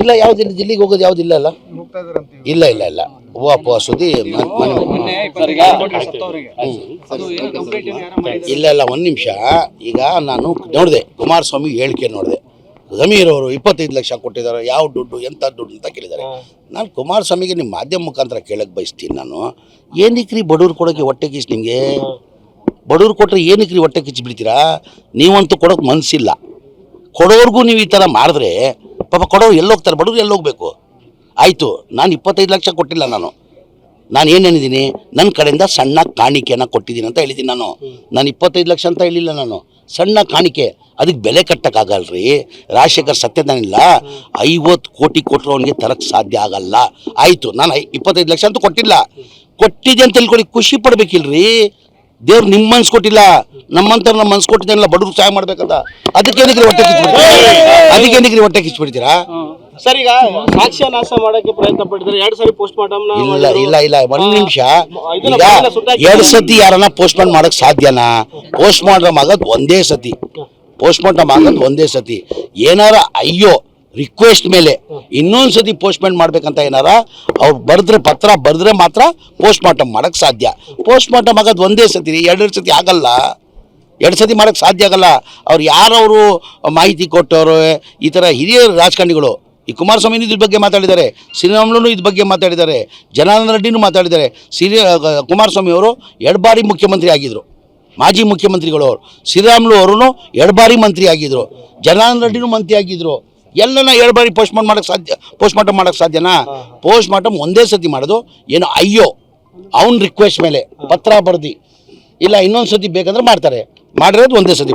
ಇಲ್ಲ, ಯಾವ್ದಿಲ್ಲ, ಜಿಲ್ಲಿಗೆ ಹೋಗೋದು ಯಾವ್ದಿಲ್ಲ ಅಲ್ಲ. ಇಲ್ಲ ಇಲ್ಲ ಇಲ್ಲ, ಹೂವು ಸುದ್ದಿ ಇಲ್ಲ ಇಲ್ಲ. ಒಂದು ನಿಮಿಷ, ಈಗ ನಾನು ನೋಡಿದೆ ಕುಮಾರಸ್ವಾಮಿ ಹೇಳಿಕೆ ನೋಡಿದೆ. ಜಮೀರ್ ಅವರು 25 ಲಕ್ಷ ಕೊಟ್ಟಿದ್ದಾರೆ, ಯಾವ ದುಡ್ಡು, ಎಂಥ ದುಡ್ಡು ಅಂತ ಕೇಳಿದ್ದಾರೆ. ನಾನು ಕುಮಾರಸ್ವಾಮಿಗೆ ನಿಮ್ಮ ಮಾಧ್ಯಮ ಮುಖಾಂತರ ಕೇಳಕ್ಕೆ ಬಯಸ್ತೀನಿ. ನಾನು ಏನಕ್ರಿ ಬಡವ್ರು ಕೊಡೋಕ್ಕೆ ಹೊಟ್ಟೆ ಕಿಚ್ಚು? ನಿಮಗೆ ಬಡವ್ರು ಕೊಟ್ಟರೆ ಏನಕ್ರಿ ಹೊಟ್ಟೆ ಕಿಚ್ಚು ಬಿಡ್ತೀರಾ? ನೀವಂತೂ ಕೊಡೋಕೆ ಮನಸ್ಸಿಲ್ಲ. ಕೊಡೋರ್ಗೂ ನೀವು ಈ ಥರ ಮಾಡಿದ್ರೆ ಪಾಪ ಕೊಡೋರು ಎಲ್ಲೋಗ್ತಾರೆ? ಬಡವ್ರು ಎಲ್ಲೋಗ್ಬೇಕು? ಆಯಿತು, ನಾನು 25 ಲಕ್ಷ ಕೊಟ್ಟಿಲ್ಲ. ನಾನು ಏನೇನಿದ್ದೀನಿ, ನನ್ನ ಕಡೆಯಿಂದ ಸಣ್ಣ ಕಾಣಿಕೆಯನ್ನು ಕೊಟ್ಟಿದ್ದೀನಿ ಅಂತ ಹೇಳಿದ್ದೀನಿ. ನಾನು 25 ಲಕ್ಷ ಅಂತ ಹೇಳಿಲ್ಲ. ನಾನು ಸಣ್ಣ ಕಾಣಿಕೆ, ಅದಕ್ಕೆ ಬೆಲೆ ಕಟ್ಟಕ್ಕಾಗಲ್ರಿ. ರಾಜಶೇಖರ್ ಸತ್ಯನಾನಿಲ್ಲ 50 ಕೋಟಿ ಕೊಟ್ಟರು ಅವನಿಗೆ ತರಕ್ಕೆ ಸಾಧ್ಯ ಆಗಲ್ಲ. ಆಯಿತು, ನಾನು 25 ಲಕ್ಷ ಅಂತೂ ಕೊಟ್ಟಿಲ್ಲ. ಕೊಟ್ಟಿದ್ದೆ ಅಂತ ತಿಳ್ಕೊಳ್ಳಿ, ಖುಷಿ ಪಡ್ಬೇಕಿಲ್ರಿ. ದೇವ್ರು ನಿಮ್ಮ ಮನ್ಸು ಕೊಟ್ಟಿಲ್ಲ, ನಮ್ಮಂತರ ನಮ್ಮ ಮನ್ಸು ಕೊಟ್ಟಿದ್ದಾನಲ್ಲ ಬಡವ್ರಿಗೆ ಸಹಾಯ ಮಾಡ್ಬೇಕಂತ. ಅದಕ್ಕೇನಕ್ರಿ ಹೊಟ್ಟೆ ಕಿಚ್ಬಿಡ್ತೀರಾ? ಹೊಟ್ಟೆ ಕಿಚ್ಬಿಡ್ತೀರಾ? ಸರ್, ಈಗ ಸಾಕ್ಷ್ಯ ನಾಶ ಮಾಡಕ್ಕೆ ಪ್ರಯತ್ನ ಪಟ್ಟಿದ್ರೆ 2 ಸರಿ ಪೋಸ್ಟ್ ಮಾರ್ಟಮ್. ಇಲ್ಲ ಇಲ್ಲ ಇಲ್ಲ, ಒಂದು ನಿಮಿಷ. ಈಗ 2 ಸತಿ ಯಾರನ್ನ ಪೋಸ್ಟ್ ಮಾರ್ಟಮ್ ಮಾಡಕ್ ಸಾಧ್ಯನಾ? ಪೋಸ್ಟ್ ಮಾರ್ಟಮ್ ಆಗೋದು ಒಂದೇ ಸತಿ. ಪೋಸ್ಟ್ ಮಾರ್ಟಮ್ ಆಗೋದು ಒಂದೇ ಸತಿ. ಏನಾರ ಅಯ್ಯೋ ರಿಕ್ವೆಸ್ಟ್ ಮೇಲೆ ಇನ್ನೊಂದು ಸತಿ ಪೋಸ್ಟ್ಮೆಂಟ್ ಮಾಡ್ಬೇಕಂತ ಏನಾರ ಅವ್ರು ಬರೆದ್ರೆ, ಪತ್ರ ಬರೆದ್ರೆ ಮಾತ್ರ ಪೋಸ್ಟ್ ಮಾರ್ಟಮ್ ಮಾಡಕ್ ಸಾಧ್ಯ. ಪೋಸ್ಟ್ ಮಾರ್ಟಮ್ ಆಗೋದು ಒಂದೇ ಸತಿ, 2 ಸತಿ ಆಗಲ್ಲ. 2 ಸತಿ ಮಾಡಕ್ ಸಾಧ್ಯ ಆಗಲ್ಲ. ಅವ್ರು ಯಾರವರು ಮಾಹಿತಿ ಕೊಟ್ಟವರು, ಈ ಥರ ಹಿರಿಯ ರಾಜಕಾರಣಿಗಳು, ಈ ಕುಮಾರಸ್ವಾಮಿ ಇದ್ರ ಬಗ್ಗೆ ಮಾತಾಡಿದ್ದಾರೆ, ಶ್ರೀರಾಮುಲು ಇದ್ರ ಬಗ್ಗೆ ಮಾತಾಡಿದ್ದಾರೆ, ಜನಾರ್ದನ ರೆಡ್ಡಿನೂ ಮಾತಾಡಿದ್ದಾರೆ. ಕುಮಾರಸ್ವಾಮಿ ಅವರು 2 ಬಾರಿ ಮುಖ್ಯಮಂತ್ರಿ ಆಗಿದ್ರು, ಮಾಜಿ ಮುಖ್ಯಮಂತ್ರಿಗಳು ಅವರು. ಶ್ರೀರಾಮುಲು ಅವರು 2 ಬಾರಿ ಮಂತ್ರಿ ಆಗಿದ್ರು, ಜನಾರ್ದನ ರೆಡ್ಡಿನೂ ಮಂತ್ರಿ ಆಗಿದ್ರು. ಎಲ್ಲನ 2 ಬಾರಿ ಪೋಸ್ಟ್ ಮಾರ್ಟಮ್ ಮಾಡಕ್ಕೆ ಸಾಧ್ಯನಾ? ಪೋಸ್ಟ್ ಮಾರ್ಟಮ್ ಒಂದೇ ಸತಿ ಮಾಡೋದು. ಏನು ಅಯ್ಯೋ ಅವ್ನ ರಿಕ್ವೆಸ್ಟ್ ಮೇಲೆ ಪತ್ರ ಬರ್ದು ಇಲ್ಲ ಇನ್ನೊಂದು ಸತಿ ಬೇಕಂದ್ರೆ ಮಾಡ್ತಾರೆ. ಮಾಡಿರೋದು ಒಂದೇ ಸತಿ.